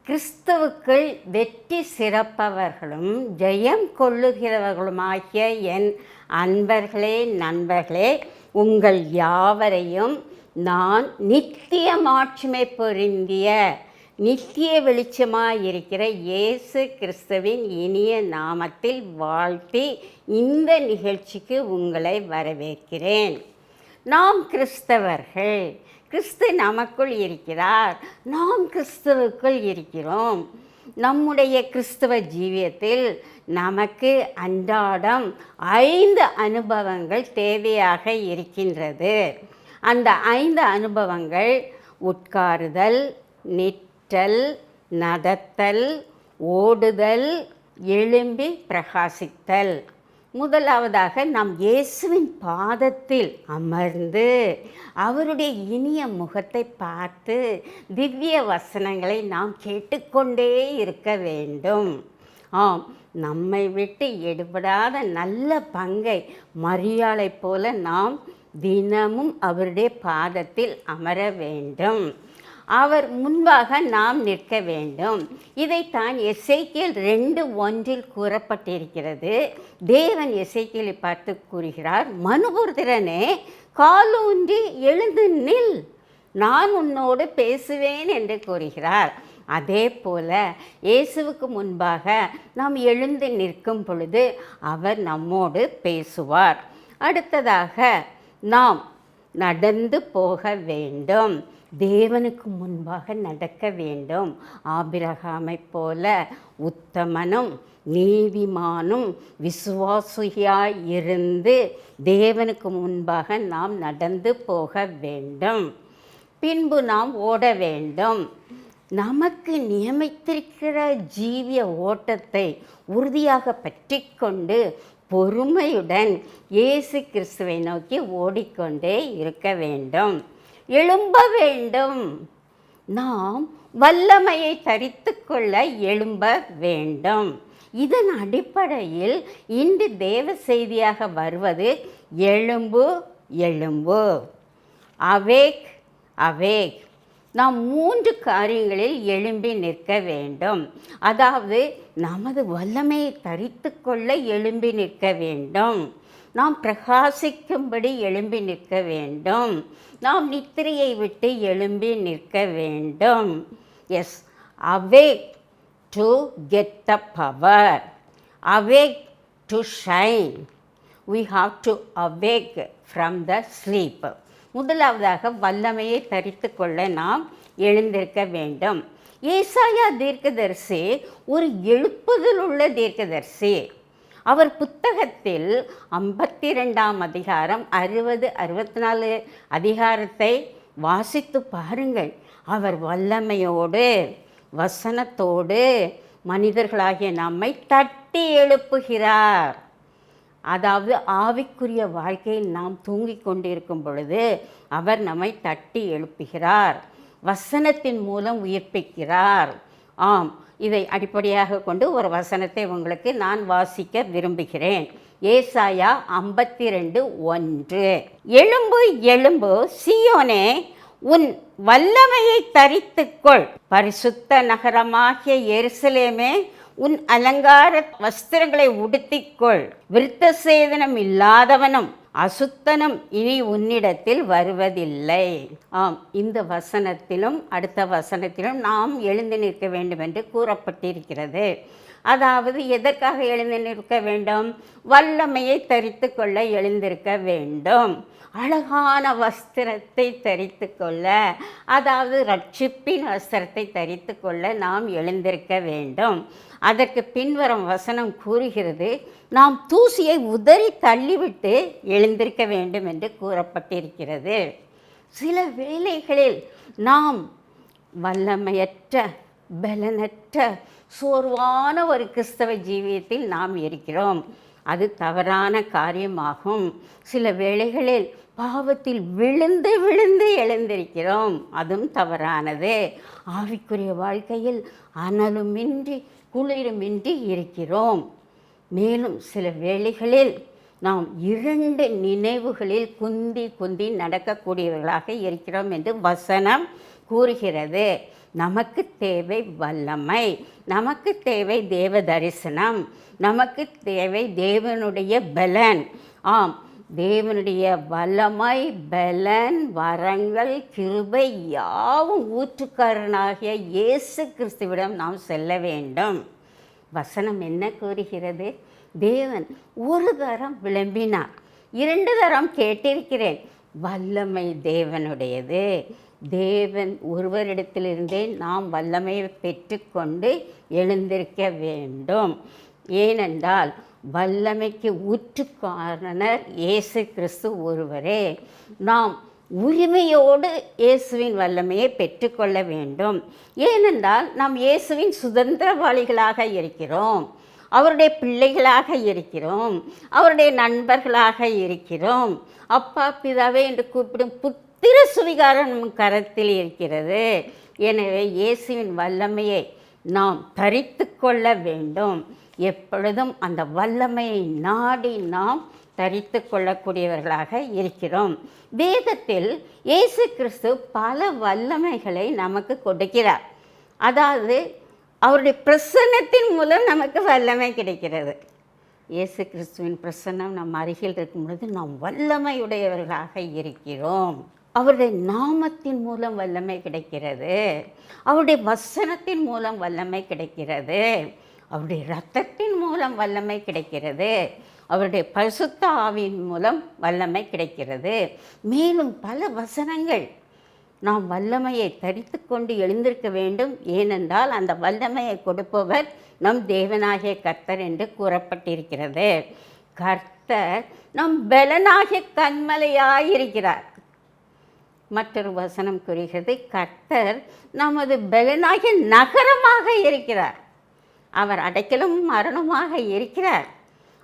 கிறிஸ்துவுக்குள் வெற்றி சிறப்பவர்களும் ஜெயம் கொள்ளுகிறவர்களுமாகிய என் அன்பர்களே, நண்பர்களே, உங்கள் யாவரையும் நான் நித்திய மாட்சிமை பொருந்திய நித்திய வெளிச்சமாயிருக்கிற இயேசு கிறிஸ்துவின் இனிய நாமத்தில் வாழ்த்தி இந்த நிகழ்ச்சிக்கு உங்களை வரவேற்கிறேன். நாம் கிறிஸ்தவர்கள், கிறிஸ்து நமக்குள் இருக்கிறார், நாம் கிறிஸ்துவுக்குள் இருக்கிறோம். நம்முடைய கிறிஸ்தவ ஜீவியத்தில் நமக்கு அன்றாடம் 5 அனுபவங்கள் தேவையாக இருக்கின்றது. அந்த 5 அனுபவங்கள் உட்காருதல், நிற்றல், நடத்தல், ஓடுதல், எழும்பி பிரகாசித்தல். முதலாவதாக நாம் இயேசுவின் பாதத்தில் அமர்ந்து அவருடைய இனிய முகத்தை பார்த்து திவ்ய வசனங்களை நாம் கேட்டுக்கொண்டே இருக்க வேண்டும். ஆம், நம்மை விட்டு எடுபடாத நல்ல பங்கை மரியாளை போல நாம் தினமும் அவருடைய பாதத்தில் அமர வேண்டும். அவர் முன்பாக நாம் நிற்க வேண்டும். இதைத்தான் எசேக்கியேல் 2:1 கூறப்பட்டிருக்கிறது. தேவன் எசேக்கியேலை பார்த்து கூறுகிறார், மனுபுத்திரனே, காலூன்றி எழுந்து நில், நான் உன்னோடு பேசுவேன் என்று கூறுகிறார். அதே போல இயேசுவுக்கு முன்பாக நாம் எழுந்து நிற்கும் பொழுது அவர் நம்மோடு பேசுவார். அடுத்ததாக நாம் நடந்து போக வேண்டும். தேவனுக்கு முன்பாக நடக்க வேண்டும். ஆபிரகாமை போல உத்தமனும் நீதிமானும் விசுவாசியாய் இருந்து தேவனுக்கு முன்பாக நாம் நடந்து போக வேண்டும். பின்பு நாம் ஓட வேண்டும். நமக்கு நியமித்திருக்கிற ஜீவிய ஓட்டத்தை உறுதியாக பற்றி கொண்டு பொறுமையுடன் இயேசு கிறிஸ்துவை நோக்கி ஓடிக்கொண்டே இருக்க வேண்டும். எழும்ப வேண்டும். நாம் வல்லமையை தரித்து கொள்ள எழும்ப வேண்டும். இதன் அடிப்படையில் இன்று தேவ செய்தியாக வருவது எழும்பு, எழும்பு, அவேக், அவேக். நாம் 3 காரியங்களில் எழும்பி நிற்க வேண்டும். அதாவது நமது வல்லமையை தரித்து கொள்ள எழும்பி நிற்க வேண்டும். நாம் பிரகாசிக்கும்படி எழும்பி நிற்க வேண்டும். நாம் நித்திரையை விட்டு எழும்பி நிற்க வேண்டும். Yes, awake to get the power, awake to shine. we have to awake from the sleep. முதலாவதாக வல்லமையை தரித்து கொள்ள நாம் எழுந்திருக்க வேண்டும். ஏசாயா தீர்க்கதரிசி ஒரு எழுப்புதல் உள்ள தீர்க்கதரிசி. அவர் புத்தகத்தில் 52ஆம் அதிகாரம் 60-64 அதிகாரத்தை வாசித்து பாருங்கள். அவர் வல்லமையோடு வசனத்தோடு மனிதர்களாகிய நம்மை தட்டி எழுப்புகிறார். அதாவது ஆவிக்குரிய வாழ்க்கையில் நாம் தூங்கிக் கொண்டிருக்கும் பொழுது அவர் நம்மை தட்டி எழுப்புகிறார். வசனத்தின் மூலம் உயிர்ப்பிக்கிறார். ஆம், இதை அடிப்படையாக கொண்டு ஒரு வசனத்தை உங்களுக்கு நான் வாசிக்க விரும்புகிறேன். ஏசாயா 52:1. எழும்பு, எழும்பு, சீயோனே, உன் வல்லமையை தரித்துக்கொள். பரிசுத்த நகரமாகிய எருசலேமே, உன் அலங்கார வஸ்திரங்களை உடுத்திக்கொள். விருத்த சேதனம் இல்லாதவனும் அசுத்தனும் இனி உன்னிடத்தில் வருவதில்லை. ஆம், இந்த வசனத்திலும் அடுத்த வசனத்திலும் நாம் எழுந்து நிற்க வேண்டும் என்று கூறப்பட்டிருக்கிறது. அதாவது எதற்காக எழுந்து நிற்க வேண்டும்? வல்லமையை தரித்து கொள்ள எழுந்திருக்க வேண்டும். அழகான வஸ்திரத்தை தரித்து கொள்ள, அதாவது ரட்சிப்பின் வஸ்திரத்தை தரித்து கொள்ள நாம் எழுந்திருக்க வேண்டும். அதற்கு பின்வரும் வசனம் கூறுகிறது, நாம் தூசியை உதறி தள்ளிவிட்டு எழுந்திருக்க வேண்டும் என்று கூறப்பட்டிருக்கிறது. சில வேளைகளில் நாம் வல்லமையற்ற, பலனற்ற, சோர்வான ஒரு கிறிஸ்தவ ஜீவியத்தில் நாம் இருக்கிறோம். அது தவறான காரியமாகும். சில வேளைகளில் பாவத்தில் விழுந்து விழுந்து எழுந்திருக்கிறோம், அதுவும் தவறானது. ஆவிக்குரிய வாழ்க்கையில் அனலுமின்றி குளிருமின்றி இருக்கிறோம். மேலும் சில வேளைகளில் நாம் 2 நினைவுகளில் குந்தி குந்தி நடக்கக்கூடியவர்களாக இருக்கிறோம் என்று வசனம் கூறுகிறது. நமக்கு தேவை வல்லமை, நமக்கு தேவை தேவ தரிசனம், நமக்கு தேவை தேவனுடைய பலன். ஆம், தேவனுடைய வல்லமை, பலன், வரங்கள், கிருபை யாவும் ஊற்றுக்காரனாகிய இயேசு கிறிஸ்துவிடம் நாம் செல்ல வேண்டும். வசனம் என்ன கூறுகிறது? தேவன் ஒரு தரம் விளம்பினார், 2 தரம் கேட்டிருக்கிறேன். வல்லமை தேவனுடையது. தேவன் ஒருவரிடத்திலிருந்தே நாம் வல்லமையை பெற்றுக்கொண்டு எழுந்திருக்க வேண்டும். ஏனென்றால் வல்லமைக்கு ஊற்றுக்காரணர் இயேசு கிறிஸ்து ஒருவரே. நாம் உரிமையோடு இயேசுவின் வல்லமையை பெற்றுக்கொள்ள வேண்டும். ஏனென்றால் நாம் இயேசுவின் சுதந்திரவாளிகளாக இருக்கிறோம், அவருடைய பிள்ளைகளாக இருக்கிறோம், அவருடைய நண்பர்களாக இருக்கிறோம். அப்பா பிதாவே என்று கூப்பிடும் புத்திர சுவிகாரம் நம் கரத்தில் இருக்கிறது. எனவே இயேசுவின் வல்லமையை நாம் தரித்து கொள்ள வேண்டும். எப்பொழுதும் அந்த வல்லமையை நாடி நாம் தரித்து கொள்ளக்கூடியவர்களாக இருக்கிறோம். வேதத்தில் இயேசு கிறிஸ்து பல வல்லமைகளை நமக்கு கொடுக்கிறார். அதாவது அவருடைய பிரசன்னத்தின் மூலம் நமக்கு வல்லமை கிடைக்கிறது. இயேசு கிறிஸ்துவின் பிரசன்னம் நம் அருகில் இருக்கும் பொழுது நாம் வல்லமையுடையவர்களாக இருக்கிறோம். அவருடைய நாமத்தின் மூலம் வல்லமை கிடைக்கிறது, அவருடைய வசனத்தின் மூலம் வல்லமை கிடைக்கிறது, அவருடைய இரத்தத்தின் மூலம் வல்லமை கிடைக்கிறது, அவருடைய பரிசுத்த ஆவியின் மூலம் வல்லமை கிடைக்கிறது. மேலும் பல வசனங்கள். நாம் வல்லமையை தரித்து கொண்டு எழுந்திருக்க வேண்டும். ஏனென்றால் அந்த வல்லமையை கொடுப்பவர் நம் தேவனாகிய கர்த்தர் என்று கூறப்பட்டிருக்கிறது. கர்த்தர் நம் பலனாகிய கன்மலையாயிருக்கிறார். மற்றொரு வசனம் கூறுகிறது, கர்த்தர் நமது பலனாகிய நகரமாக இருக்கிறார். அவர் அடைக்கலும் மரணமாக இருக்கிறார்.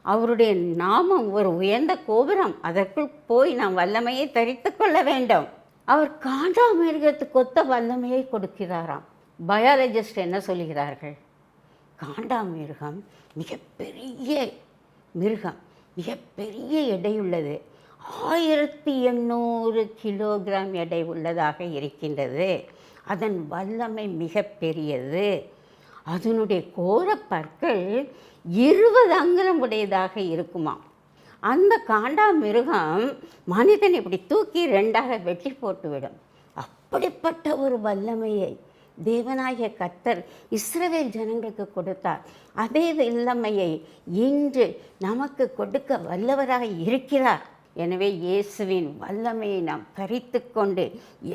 அவருடைய நாமம் ஒரு உயர்ந்த கோபுரம், அதற்குள் போய் நாம் வல்லமையை தரித்து கொள்ள வேண்டும். அவர் காண்டாமிருகத்துக்கு ஒத்த வல்லமையை கொடுக்கிறாராம். பயாலஜிஸ்ட் என்ன சொல்கிறார்கள்? காண்டாமிருகம் மிகப்பெரிய மிருகம், மிகப்பெரிய எடையுள்ளது, 1800 கிலோகிராம் எடை உள்ளதாக இருக்கின்றது. அதன் வல்லமை மிக பெரியது. அதனுடைய கோர பற்கள் 20 அங்குலம் உடையதாக இருக்குமாம். அந்த காண்டாமிருகம் மனிதன் இப்படி தூக்கி 2ஆக வெட்டி போட்டுவிடும். அப்படிப்பட்ட ஒரு வல்லமையை தேவனாகிய கர்த்தர் இஸ்ரவேல் ஜனங்களுக்கு கொடுத்தார். அதே வல்லமையை இன்று நமக்கு கொடுக்க வல்லவராக இருக்கிறார். எனவே இயேசுவின் வல்லமையை நாம் தரித்து கொண்டு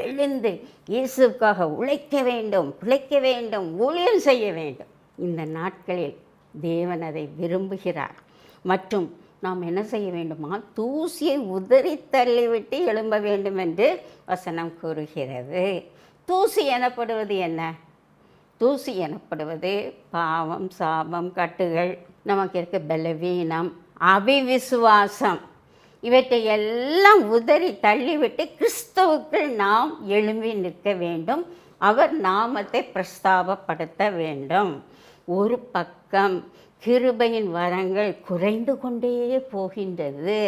எழுந்து இயேசுக்காக உழைக்க வேண்டும், பிழைக்க வேண்டும், ஊழியம் செய்ய வேண்டும். இந்த நாட்களில் தேவன் அதை விரும்புகிறார். மற்றும் நாம் என்ன செய்ய வேண்டுமா? தூசியை உதறி தள்ளிவிட்டு எழும்ப வேண்டும் என்று வசனம் கூறுகிறது. தூசி எனப்படுவது என்ன? தூசி எனப்படுவது பாவம், சாபம், கட்டுகள், நமக்கு இருக்க பலவீனம், அவிவிசுவாசம், இவற்றை எல்லாம் உதறி தள்ளிவிட்டு கிறிஸ்துவுக்குள் நாம் எழும்பி நிற்க வேண்டும். அவர் நாமத்தை பிரஸ்தாபப்படுத்த வேண்டும். ஒரு பக்கம் கிருபையின் வரங்கள் குறைந்து கொண்டே போகின்றது,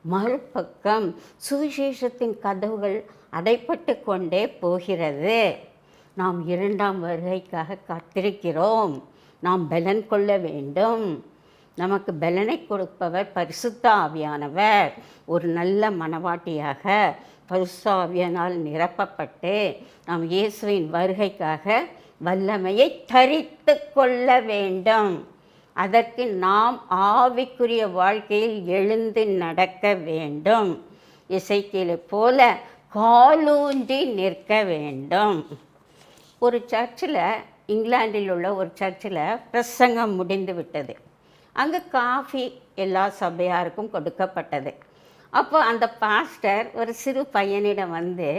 மறுபக்கம் சுவிசேஷத்தின் கதவுகள் அடைப்பட்டு கொண்டே போகிறது. நாம் 2ஆம் வருகைக்காக காத்திருக்கிறோம். நாம் பலன் கொள்ள வேண்டும். நமக்கு பலனை கொடுப்பவர் பரிசுத்த ஆவியானவர். ஒரு நல்ல மனவாட்டியாக பரிசுத்த ஆவியினால் நிரப்பப்பட்டு நாம் இயேசுவின் வருகைக்காக வல்லமையை தரித்து கொள்ள வேண்டும். அதற்கு நாம் ஆவிக்குரிய வாழ்க்கையில் எழுந்து நடக்க வேண்டும். எசேக்கியேலை போல காலூன்றி நிற்க வேண்டும். ஒரு சர்ச்சில், இங்கிலாந்தில் உள்ள ஒரு சர்ச்சில் பிரசங்கம் முடிந்து விட்டது. அங்கே காஃபி எல்லா சபையாருக்கும் கொடுக்கப்பட்டது. அப்போ அந்த பாஸ்டர் ஒரு சிறு பையனிடம் வந்து,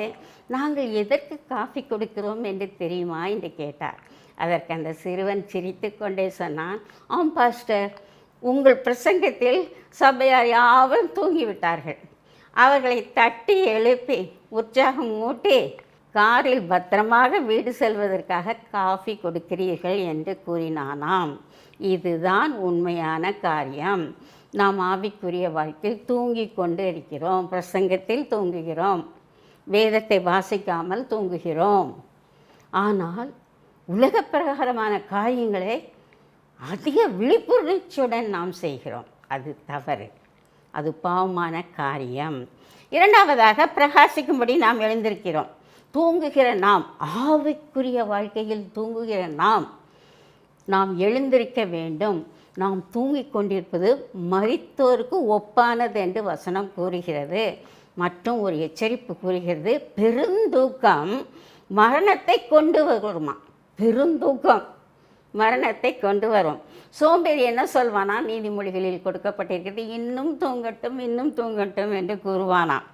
நாங்கள் எதற்கு காஃபி கொடுக்கிறோம் என்று தெரியுமா என்று கேட்டார். அதற்கு அந்த சிறுவன் சிரித்து கொண்டே சொன்னான், ஆம் பாஸ்டர், உங்கள் பிரசங்கத்தில் சபையார் யாவரும் தூங்கிவிட்டார்கள். அவர்களை தட்டி எழுப்பி உற்சாகம் ஊட்டி காரில் பத்திரமாக வீடு செல்வதற்காக காஃபி கொடுக்கிறீர்கள் என்று கூறினானாம். இதுதான் உண்மையான காரியம். நாம் ஆவிக்குரிய வாழ்க்கையில் தூங்கிக் கொண்டு இருக்கிறோம், பிரசங்கத்தில் தூங்குகிறோம், வேதத்தை வாசிக்காமல் தூங்குகிறோம். ஆனால் உலக பிரகாரமான காரியங்களை அதிக விழிப்புணர்ச்சியுடன் நாம் செய்கிறோம். அது தவறு, அது பாவமான காரியம். இரண்டாவதாக, பிரகாசிக்கும்படி நாம் எழுந்திருக்கிறோம். தூங்குகிற நாம், ஆவிக்குரிய வாழ்க்கையில் தூங்குகிற நாம் எழுந்திருக்க வேண்டும். நாம் தூங்கிக் கொண்டிருப்பது மரித்தோருக்கு ஒப்பானது என்று வசனம் கூறுகிறது. மற்றும் ஒரு எச்சரிப்பு கூறுகிறது, பெருந்தூக்கம் மரணத்தை கொண்டு வருமா. பெருந்தூக்கம் மரணத்தை கொண்டு வரும். சோம்பேறி என்ன சொல்வானா, நீதிமொழிகளில் கொடுக்கப்பட்டிருக்கிறது, இன்னும் தூங்கட்டும் இன்னும் தூங்கட்டும் என்று கூறுவானாம்.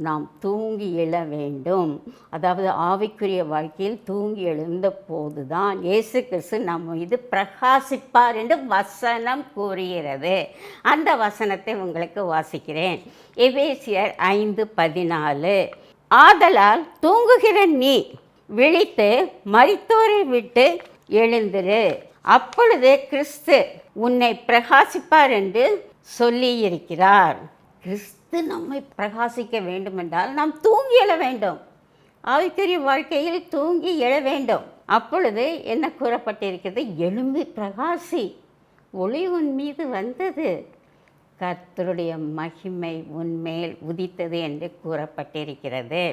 நாம் தூங்கி எழ வேண்டும். அதாவது ஆவிக்குரிய வாழ்க்கையில் தூங்கி எழுந்த போது தான் இயேசு கிறிஸ்து நம்ம மீது பிரகாசிப்பார் என்று வசனம் கூறுகிறது. அந்த வசனத்தை உங்களுக்கு வாசிக்கிறேன். எபேசியர் 5:14. ஆதலால் தூங்குகிற நீ விழித்து மரித்தோரை விட்டு எழுந்திரு, அப்பொழுது கிறிஸ்து உன்னை பிரகாசிப்பார் என்று சொல்லியிருக்கிறார். கிறிஸ்து நம்மை பிரகாசிக்க வேண்டுமென்றால் நாம் தூங்கி எழ வேண்டும். ஆவிக்குரிய வாழ்க்கையில் தூங்கி எழ வேண்டும். அப்பொழுது என்ன கூறப்பட்டிருக்கிறது, எழும்பி பிரகாசி, ஒளி உன் மீது வந்தது, கர்த்தருடைய மகிமை உன்மேல் உதித்தது என்று கூறப்பட்டிருக்கிறது.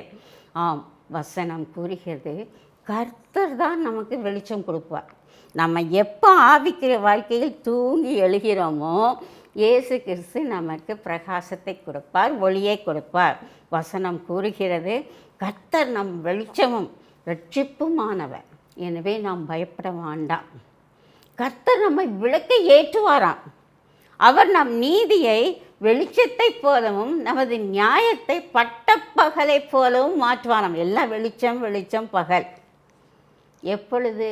ஆம், வசனம் கூறுகிறது, கர்த்தர் தான் நமக்கு வெளிச்சம் கொடுப்பார். நம்ம எப்போ ஆவிக்குரிய வாழ்க்கையில் தூங்கி எழுகிறோமோ இயேசு கிறிஸ்து நமக்கு பிரகாசத்தை கொடுப்பார், ஒளியை கொடுப்பார். வசனம் கூறுகிறது, கர்த்தர் நம் வெளிச்சமும் இரட்சிப்புமானவர், எனவே நாம் பயப்பட வேண்டாம். கர்த்தர் நம்மை விளக்கை ஏற்றுவாராம். அவர் நம் நீதியை வெளிச்சத்தை போலவும் நமது நியாயத்தை பட்டப்பகலை போலவும் மாற்றுவாராம். எல்லாம் வெளிச்சம் வெளிச்சம் பகல். எப்பொழுது?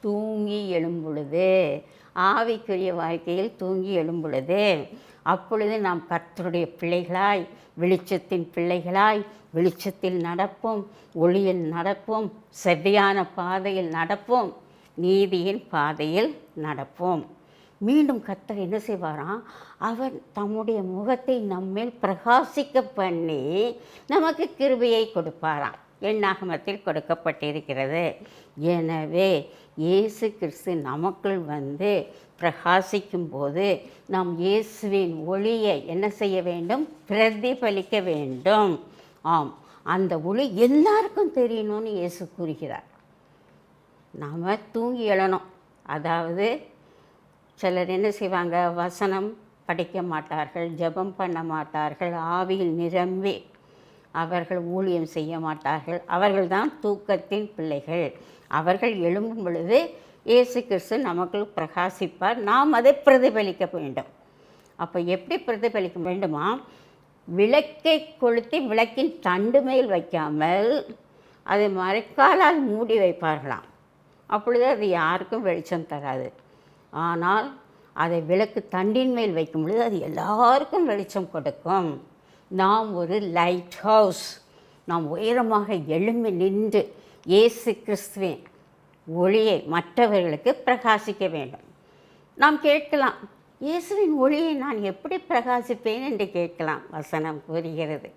தூங்கி எழும்பொழுது, ஆவிக்குரிய வாழ்க்கையில் தூங்கி எழும்பொழுது. அப்பொழுது நாம் கர்த்தருடைய பிள்ளைகளாய், வெளிச்சத்தின் பிள்ளைகளாய் வெளிச்சத்தில் நடப்போம், ஒளியில் நடப்போம், செவ்வையான பாதையில் நடப்போம், நீதியின் பாதையில் நடப்போம். மீண்டும் கர்த்தர் என்ன செய்வாராம், அவர் தம்முடைய முகத்தை நம்மேல் பிரகாசிக்க பண்ணி நமக்கு கிருபையை கொடுப்பாராம். எண்ணாகமத்தில் கொடுக்கப்பட்டிருக்கிறது. எனவே இயேசு கிறிஸ்து நமக்குள் வந்து பிரகாசிக்கும் போது நாம் இயேசுவின் ஒளியை என்ன செய்ய வேண்டும், பிரதிபலிக்க வேண்டும். ஆம், அந்த ஒளி எல்லாருக்கும் தெரியணும்னு இயேசு கூறுகிறார். நாம் தூங்கி எழணும். அதாவது சிலர் என்ன செய்வாங்க, வசனம் படிக்க மாட்டார்கள், ஜெபம் பண்ண மாட்டார்கள், ஆவியில் நிரம்பி அவர்கள் ஊழியம் செய்ய மாட்டார்கள். அவர்கள்தான் தூக்கத்தின் பிள்ளைகள். அவர்கள் எழும்பும் பொழுது இயேசு கிறிஸ்து நமக்குள் பிரகாசிப்பார். நாம் அதை பிரதிபலிக்க வேண்டும். அப்போ எப்படி பிரதிபலிக்க வேண்டுமா, விளக்கை கொளுத்தி விளக்கின் தண்டு மேல் வைக்காமல் அதை மறைக்காலால் மூடி வைப்பார்களாம். அப்பொழுது அது யாருக்கும் வெளிச்சம் தராது. ஆனால் அதை விளக்கு தண்டின் மேல் வைக்கும் பொழுது அது எல்லாருக்கும் வெளிச்சம் கொடுக்கும். நாம் ஒரு லைட் ஹவுஸ். நாம் உயரமாக எழும்பி நின்று இயேசு கிறிஸ்துவின் ஒளியை மற்றவர்களுக்கு பிரகாசிக்க வேண்டும். நாம் கேட்கலாம், இயேசுவின் ஒளியை நான் எப்படி பிரகாசிப்பேன் என்று கேட்கலாம். வசனம் கூறுகிறது,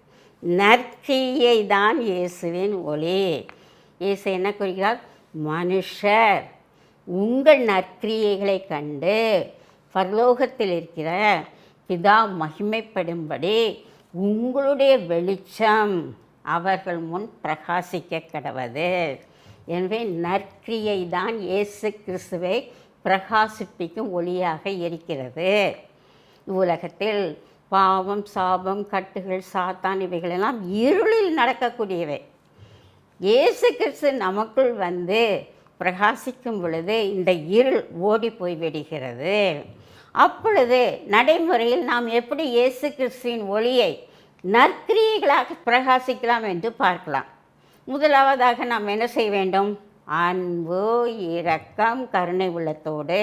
நற்கிரியை தான் இயேசுவின் ஒளி. இயேசு என்ன கூறுகிறார், மனுஷர் உங்கள் நற்கிரியைகளை கண்டு பரலோகத்தில் இருக்கிற பிதா மகிமைப்படும்படி உங்களுடைய வெளிச்சம் அவர்கள் முன் பிரகாசிக்க கடவது. எனவே நற்கிரியை தான் இயேசு கிறிஸ்துவை பிரகாசிப்பிக்கும் ஒளியாக இருக்கிறது. உலகத்தில் பாவம், சாபம், கட்டுகள், சாத்தான் இவைகளெல்லாம் இருளில் நடக்கக்கூடியவை. இயேசு கிறிஸ்து நமக்குள் வந்து பிரகாசிக்கும் பொழுது இந்த இருள் ஓடி போய்விடுகிறது. அப்பொழுது நடைமுறையில் நாம் எப்படி இயேசு கிறிஸ்துவின் ஒளியை நற்கிரியைகளாக பிரகாசிக்கலாம் என்று பார்க்கலாம். முதலாவதாக நாம் என்ன செய்ய வேண்டும், அன்பு, இரக்கம், கருணை உள்ளத்தோடு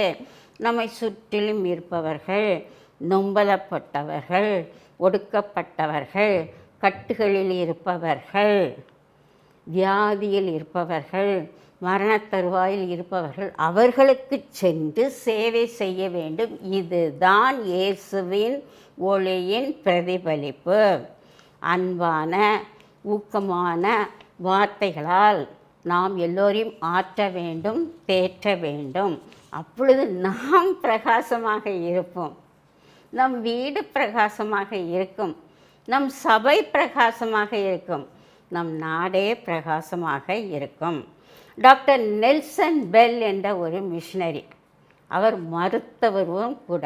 நம்மை சுற்றிலும் இருப்பவர்கள், நொம்பலப்பட்டவர்கள், ஒடுக்கப்பட்டவர்கள், கட்டுகளில் இருப்பவர்கள், வியாதியில் இருப்பவர்கள், மரணத் தருவாயில் இருப்பவர்கள் அவர்களுக்கு சென்று சேவை செய்ய வேண்டும். இதுதான் இயேசுவின் ஒளியின் பிரதிபலிப்பு. அன்பான ஊக்கமான வார்த்தைகளால் நாம் எல்லோரையும் ஆற்ற வேண்டும், தேற்ற வேண்டும். அப்பொழுது நாம் பிரகாசமாக இருப்போம். நம் வீடு பிரகாசமாக இருக்கும், நம் சபை பிரகாசமாக இருக்கும், நம் நாடே பிரகாசமாக இருக்கும். டாக்டர் நெல்சன் பெல் என்ற ஒரு மிஷனரி, அவர் மருத்துவரும் கூட.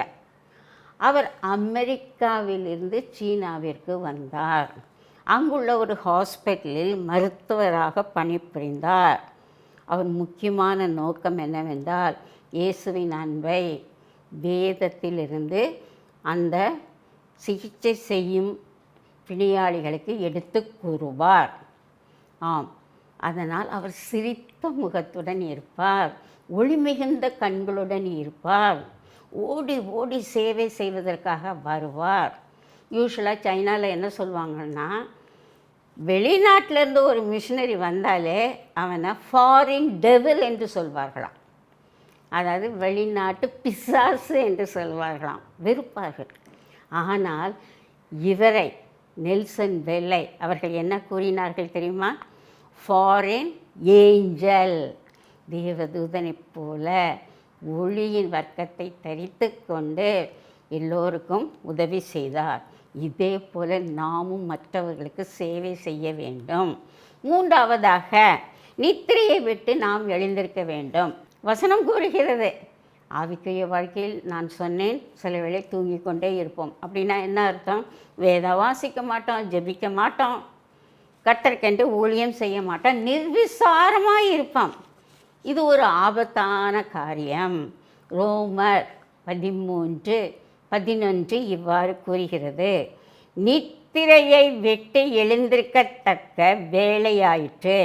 அவர் அமெரிக்காவிலிருந்து சீனாவிற்கு வந்தார். அங்குள்ள ஒரு ஹாஸ்பிட்டலில் மருத்துவராக பணிபுரிந்தார். அவர் முக்கியமான நோக்கம் என்னவென்றால், இயேசுவின் அன்பை வேதத்திலிருந்து அந்த சிகிச்சை செய்யும் பிணியாளிகளுக்கு எடுத்து கூறுவார். ஆம், அதனால் அவர் சிரித்த முகத்துடன் இருப்பார், ஒளிமிகுந்த கண்களுடன் இருப்பார், ஓடி ஓடி சேவை செய்வதற்காக வருவார். யூஸ்வலாக சைனாவில் என்ன சொல்லுவாங்கன்னா, வெளிநாட்டிலேருந்து ஒரு மிஷினரி வந்தாலே அவனை ஃபாரின் டெவில் என்று சொல்வார்களாம். அதாவது வெளிநாட்டு பிசாசு என்று சொல்வார்களாம், வெறுப்பார்கள். ஆனால் இவரை நெல்சன் பெல்லை அவர்கள் என்ன கூறினார்கள் தெரியுமா? ஃபாரின் ஏஞ்சல், தேவதூதனைப் போல ஒளியின் வர்க்கத்தை தரித்து கொண்டு எல்லோருக்கும் உதவி செய்தார். இதே போல நாமும் மற்றவர்களுக்கு சேவை செய்ய வேண்டும். மூன்றாவதாக, நித்திரையை விட்டு நாம் எழுந்திருக்க வேண்டும். வசனம் கூறுகிறது, ஆவிக்குரிய வாழ்க்கையில் நான் சொன்னேன், சில வேளை தூங்கி கொண்டே இருப்போம். அப்படின்னா என்ன அர்த்தம்? வேதம் வாசிக்க மாட்டோம், ஜெபிக்க மாட்டோம், கர்த்தருக்கென்று ஊழியம் செய்ய மாட்டோம், நிர்விசாரமாக இருப்போம். இது ஒரு ஆபத்தான காரியம். ரோமர் 13:11 இவ்வாறு கூறுகிறது, நித்திரையை விட்டு எழுந்திருக்கத்தக்க வேலையாயிற்று.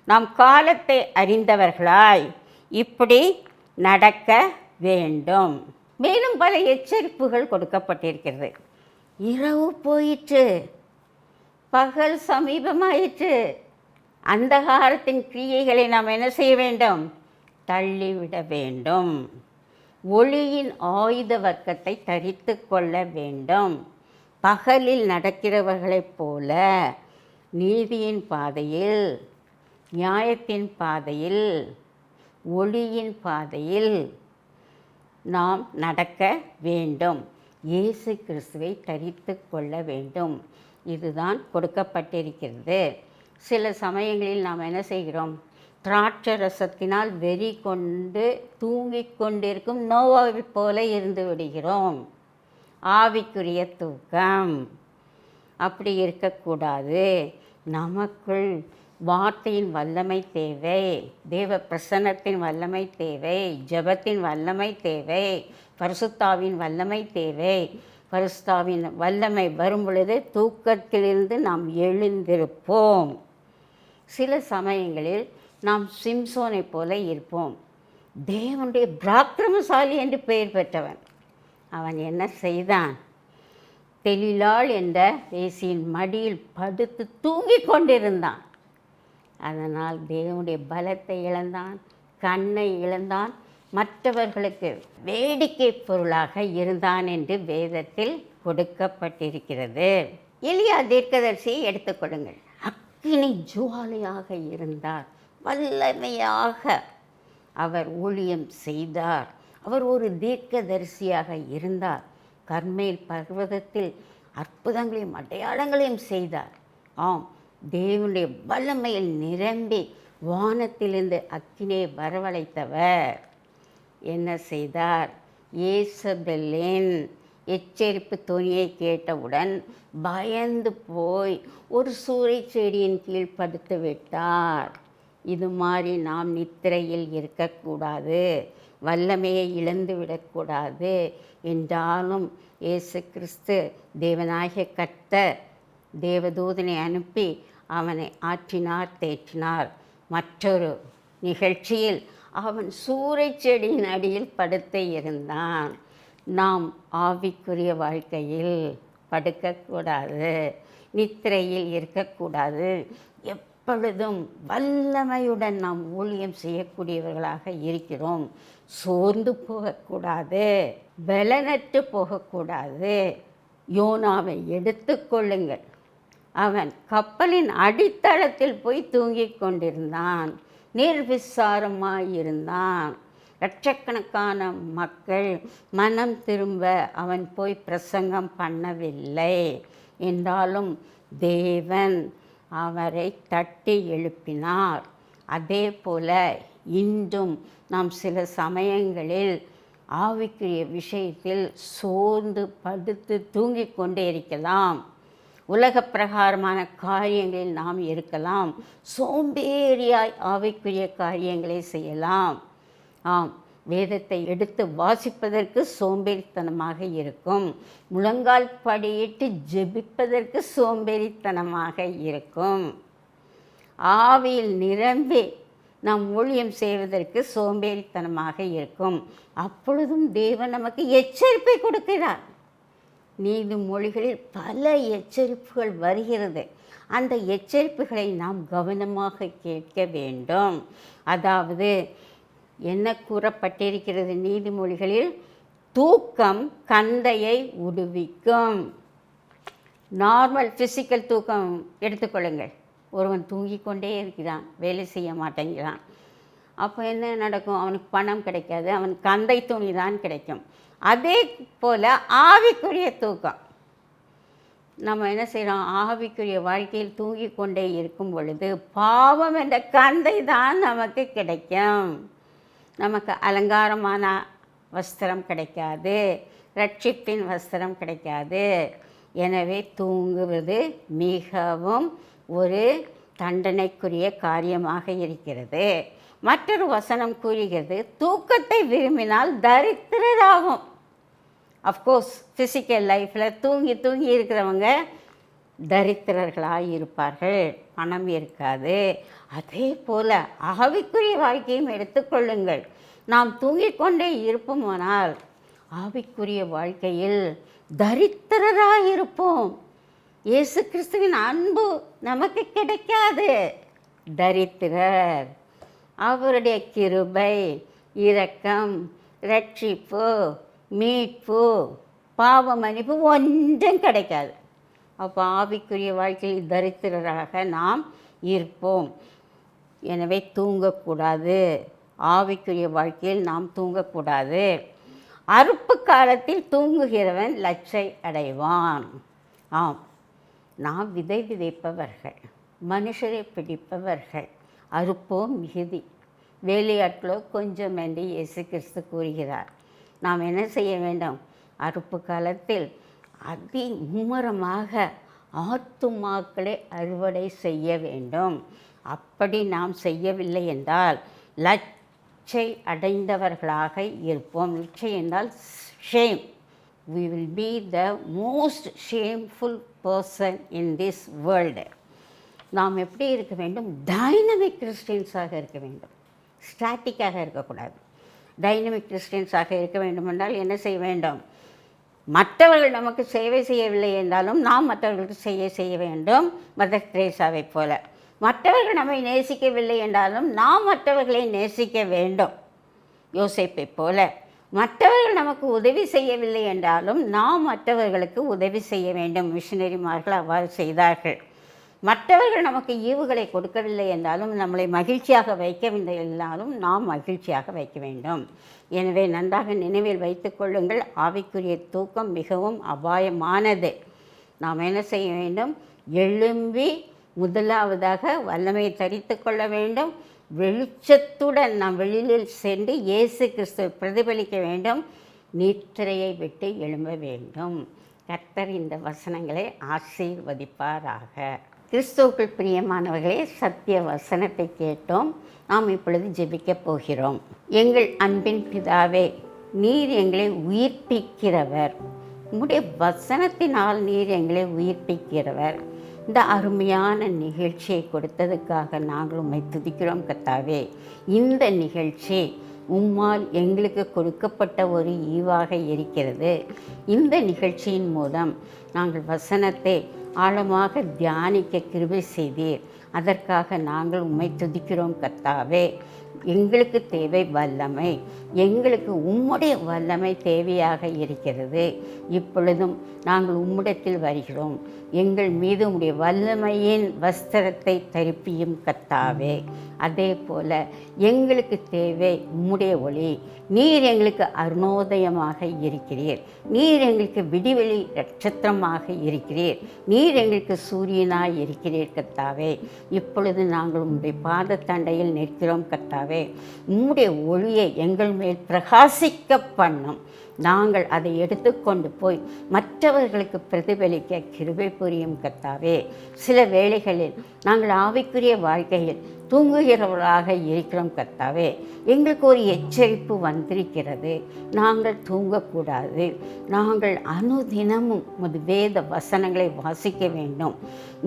நாம் காலத்தை அறிந்தவர்களாய் இப்படி நடக்க வேண்டும். மேலும் பல எச்சரிப்புகள் கொடுக்கப்பட்டிருக்கிறது. இரவு போயிற்று, பகல் சமீபமாயிற்று. அந்தகாரத்தின் கிரியைகளை நாம் என்ன செய்ய வேண்டும்? தள்ளிவிட வேண்டும். ஒளியின் ஆயுத வர்க்கத்தை தரித்து கொள்ள வேண்டும். பகலில் நடக்கிறவர்களைப் போல நீதியின் பாதையில், நியாயத்தின் பாதையில், ஒளியின் பாதையில் நாம் நடக்க வேண்டும். இயேசு கிறிஸ்துவை தரித்து கொள்ள வேண்டும். இதுதான் கொடுக்கப்பட்டிருக்கிறது. சில சமயங்களில் நாம் என்ன செய்கிறோம்? திராட்சை ரசத்தினால் வெறி கொண்டு தூங்கிக் கொண்டிருக்கும் நோவாவை போல இருந்து விடுகிறோம். ஆவிக்குரிய தூக்கம் அப்படி இருக்கக்கூடாது. நமக்குள் வார்த்தையின் வல்லமை தேவை, தேவ பிரசன்னத்தின் வல்லமை தேவை, ஜெபத்தின் வல்லமை தேவை, பரிசுத்தாவின் வல்லமை தேவை. பரிசுத்தாவின் வல்லமை வரும் பொழுது தூக்கத்திலிருந்து நாம் எழுந்திருப்போம். சில சமயங்களில் நாம் சிம்சோனை போல இருப்போம். தேவனுடைய பராக்கிரமசாலி என்று பெயர் பெற்றவன். அவன் என்ன செய்தான்? தெலிலாள் என்ற வேசியின் மடியில் படுத்து தூங்கிக் கொண்டிருந்தான். அதனால் தேவனுடைய பலத்தை இழந்தான், கண்ணை இழந்தான், மற்றவர்களுக்கு வேடிக்கை பொருளாக இருந்தான் என்று வேதத்தில் கொடுக்கப்பட்டிருக்கிறது. எலியா தீர்க்கதரிசியை எடுத்துக்கொள்ளுங்கள். அக்கினி ஜுவாலையாக இருந்தார், வல்லமையாக அவர் ஊழியம் செய்தார். அவர் ஒரு தீர்க்கதரிசியாக இருந்தார். கர்மேல் பர்வதத்தில் அற்புதங்களையும் அடையாளங்களையும் செய்தார். ஆம், தேவனுடைய வல்லமையில் நிரம்பி வானத்திலிருந்து அக்கினியை வரவழைத்தவர் என்ன செய்தார்? யேசபெலின் எச்சரிப்பு துணியை கேட்டவுடன் பயந்து போய் ஒரு சூறை செடியின் கீழ் படுத்து விட்டார். இது மாதிரி நாம் நித்திரையில் இருக்கக்கூடாது, வல்லமையை இழந்து விடக்கூடாது. என்றாலும் இயேசு கிறிஸ்து தேவனாகிய கர்த்தர் தேவதூதனை அனுப்பி அவனை ஆற்றினார், தேற்றினார். மற்றொரு நிகழ்ச்சியில் அவன் சூறை செடியின் அடியில் படுத்து இருந்தான். நாம் ஆவிக்குரிய வாழ்க்கையில் படுக்கக்கூடாது, நித்திரையில் இருக்கக்கூடாது. எப்பொழுதும் வல்லமையுடன் நாம் ஊழியம் செய்யக்கூடியவர்களாக இருக்கிறோம். சோர்ந்து போகக்கூடாது, பலனற்று போகக்கூடாது. யோனாவை எடுத்துக்கொள்ளுங்கள். அவன் கப்பலின் அடித்தளத்தில் போய் தூங்கிக் கொண்டிருந்தான், நிர்விசாரமாயிருந்தான். லட்சக்கணக்கான மக்கள் மனம் திரும்ப அவன் போய் பிரசங்கம் பண்ணவில்லை. என்றாலும் தேவன் அவரை தட்டி எழுப்பினார். அதே போல இன்றும் நாம் சில சமயங்களில் ஆவிக்குரிய விஷயத்தில் சோர்ந்து படுத்து தூங்கிக் கொண்டே இருக்கலாம். உலக பிரகாரமான காரியங்களில் நாம் இருக்கலாம். சோம்பேறியாய் ஆவிக்குரிய காரியங்களை செய்யலாம். ஆம், வேதத்தை எடுத்து வாசிப்பதற்கு சோம்பேறித்தனமாக இருக்கும். முழங்கால் படியிட்டு ஜெபிப்பதற்கு சோம்பேறித்தனமாக இருக்கும். ஆவியில் நிரம்பி நாம் ஊழியம் செய்வதற்கு சோம்பேறித்தனமாக இருக்கும். அப்பொழுதும் தேவன் நமக்கு எச்சரிப்பை கொடுக்கிறார். நீதிமொழிகளில் பல எச்சரிப்புகள் வருகிறது. அந்த எச்சரிப்புகளை நாம் கவனமாக கேட்க வேண்டும். அதாவது என்ன கூறப்பட்டிருக்கிறது நீதிமொழிகளில்? தூக்கம் கந்தையை உடுவிக்கும். நார்மல் ஃபிசிக்கல் தூக்கம் எடுத்துக்கொள்ளுங்கள். ஒருவன் தூங்கிக் கொண்டே இருக்கிறான், வேலை செய்ய மாட்டேங்கிறான். அப்போ என்ன நடக்கும்? அவனுக்கு பணம் கிடைக்காது, அவனுக்கு கந்தை துணி தான் கிடைக்கும். அதே போல் ஆவிக்குரிய தூக்கம். நம்ம என்ன செய்கிறோம்? ஆவிக்குரிய வாழ்க்கையில் தூங்கி கொண்டே இருக்கும் பொழுது பாவம் என்ற கந்தை தான் நமக்கு கிடைக்கும். நமக்கு அலங்காரமான வஸ்திரம் கிடைக்காது, ரட்சிப்பின் வஸ்திரம் கிடைக்காது. எனவே தூங்குவது மிகவும் ஒரு தண்டனைக்குரிய காரியமாக இருக்கிறது. மற்றொரு வசனம் கூறுகிறது, தூக்கத்தை விரும்பினால் தரித்திரராகும். அஃப்கோர்ஸ் ஃபிசிக்கல் லைஃப்பில் தூங்கி தூங்கி இருக்கிறவங்க தரித்திரர்களாக இருப்பார்கள், பணம் இருக்காது. அதே போல் ஆவிக்குரிய வாழ்க்கையும் எடுத்துக்கொள்ளுங்கள். நாம் தூங்கிக் கொண்டே இருப்போமானால் ஆவிக்குரிய வாழ்க்கையில் தரித்திரராக இருப்போம். இயேசு கிறிஸ்துவின் அன்பு நமக்கு கிடைக்காது. தரித்திரர். அவருடைய கிருபை, இரக்கம், ரட்சிப்பு, மீட்பு, பாவ மன்னிப்பு ஒன்றும் கிடைக்காது. அப்போ ஆவிக்குரிய வாழ்க்கையில் தரித்திரராக நாம் இருப்போம். எனவே தூங்கக்கூடாது. ஆவிக்குரிய வாழ்க்கையில் நாம் தூங்கக்கூடாது. அறுப்பு காலத்தில் தூங்குகிறவன் லட்சை அடைவான். ஆம், நாம் விதை விதைப்பவர்கள், மனுஷரை பிடிப்பவர்கள். அறுப்போம் மிகுதி, வேலையாட்களோ கொஞ்சம் என்று இயேசு கிறிஸ்து கூறுகிறார். நாம் என்ன செய்ய வேண்டும்? அறுப்பு காலத்தில் அதி மும்முரமாக ஆத்துமாக்களை அறுவடை செய்ய வேண்டும். அப்படி நாம் செய்யவில்லை என்றால் லட்சை அடைந்தவர்களாக இருப்போம். லட்சை என்றால் shame. We will be the most shameful person in this world. நாம் எப்படி இருக்க வேண்டும்? டைனமிக் கிறிஸ்டியன்ஸாக இருக்க வேண்டும். ஸ்டாட்டிக்காக இருக்கக்கூடாது. டைனமிக் கிறிஸ்டியன்ஸாக இருக்க வேண்டும் என்றால் என்ன செய்ய வேண்டும்? மற்றவர்கள் நமக்கு சேவை செய்யவில்லை என்றாலும் நாம் மற்றவர்களுக்கு செய்ய வேண்டும். மதர் தெரேசாவை போல. மற்றவர்கள் நம்மை நேசிக்கவில்லை என்றாலும் நாம் மற்றவர்களை நேசிக்க வேண்டும். யோசேப்பை போல. மற்றவர்கள் நமக்கு உதவி செய்யவில்லை என்றாலும் நாம் மற்றவர்களுக்கு உதவி செய்ய வேண்டும். மிஷனரிமார்கள் அவ்வாறு செய்தார்கள். மற்றவர்கள் நமக்கு ஈவுகளை கொடுக்கவில்லை என்றாலும் நம்மளை மகிழ்ச்சியாக வைக்கவில்லை என்றாலும் நாம் மகிழ்ச்சியாக வைக்க வேண்டும். எனவே நன்றாக நினைவில் வைத்து கொள்ளுங்கள், ஆவிக்குரிய தூக்கம் மிகவும் அபாயமானது. நாம் என்ன செய்ய வேண்டும்? எழும்பி முதலாவதாக வல்லமையை தரித்து கொள்ள வேண்டும். வெளிச்சத்துடன் நாம் வெளியில் சென்று இயேசு கிறிஸ்துவை பிரதிபலிக்க வேண்டும். நித்திரையை விட்டு எழும்ப வேண்டும். கர்த்தர் இந்த வசனங்களை ஆசீர்வதிப்பாராக. கிறிஸ்துவுக்குள் பிரியமானவர்களே, சத்திய வசனத்தை கேட்டோம். நாம் இப்பொழுது ஜெபிக்கப் போகிறோம். எங்கள் அன்பின் பிதாவே, நீர் எங்களை உயிர்ப்பிக்கிறவர். உம்முடைய வசனத்தினால் நீர் எங்களை உயிர்ப்பிக்கிறவர். இந்த அருமையான நிகழ்ச்சியை கொடுத்ததுக்காக நாங்கள் உம்மை துதிக்கிறோம் கர்த்தாவே. இந்த நிகழ்ச்சி உம்மால் எங்களுக்கு கொடுக்கப்பட்ட ஒரு ஈவாக இருக்கிறது. இந்த நிகழ்ச்சியின் மூலம் நாங்கள் வசனத்தை ஆழமாக தியானிக்க கிருபை செய்தீர். அதற்காக நாங்கள் உம்மை துதிக்கிறோம் கர்த்தாவே. எங்களுக்கு தேவை வல்லமை, எங்களுக்கு உம்முடைய வல்லமை தேவையாக இருக்கிறது. இப்பொழுதும் நாங்கள் உம்மிடத்தில் வருகிறோம். எங்கள் மீது உம்முடைய வல்லமையின் வஸ்திரத்தை தரிப்பியும் கர்த்தாவே. அதே போல் எங்களுக்கு தேவை உம்முடைய ஒளி. நீர் எங்களுக்கு அருணோதயமாக இருக்கிறீர். நீர் எங்களுக்கு விடிவெளி நட்சத்திரமாக இருக்கிறீர். நீர் எங்களுக்கு சூரியனாய் இருக்கிறீர் கர்த்தாவே. இப்பொழுது நாங்கள் உம்முடைய பாதத்தண்டையில் நிற்கிறோம் கர்த்தாவே. உம்முடைய ஒளியை எங்கள் மேல் பிரகாசிக்க பண்ணும். நாங்கள் அதை எடுத்துக்கொண்டு போய் மற்றவர்களுக்கு பிரதிபலிக்க கிருபை புரியும் கர்த்தாவே. சில வேளைகளில் நாங்கள் ஆவிக்குரிய வாழ்க்கையில் தூங்குகிறவர்களாக இருக்கிறோம் கர்த்தாவே. எங்களுக்கு ஒரு எச்சரிப்பு வந்திருக்கிறது. நாங்கள் தூங்கக்கூடாது. நாங்கள் அனுதினமும் உமது வேத வசனங்களை வாசிக்க வேண்டும்.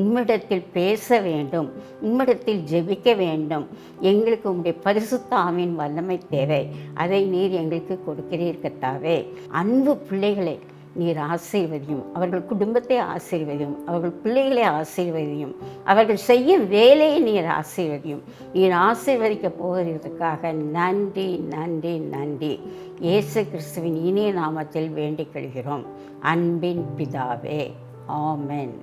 உம்மிடத்தில் பேச வேண்டும். உம்மிடத்தில் ஜெபிக்க வேண்டும். எங்களுக்கு உம்முடைய பரிசுத்த ஆவியின் வல்லமை தேவை. அதை நீர் எங்களுக்கு கொடுக்கிறீர் கர்த்தாவே. அன்பு பிள்ளைகளை நீர் ஆசீர்வதியும். அவர்கள் குடும்பத்தை ஆசீர்வதியும். அவர்கள் பிள்ளைகளை ஆசீர்வதியும். அவர்கள் செய்யும் வேலையை நீர் ஆசீர்வதியும். நீர் ஆசீர்வதிக்க போகிறதுக்காக நன்றி நன்றி நன்றி. இயேசு கிறிஸ்துவின் இனிய நாமத்தில் வேண்டிக் கொள்கிறோம். அன்பின் பிதாவே, ஆமென்.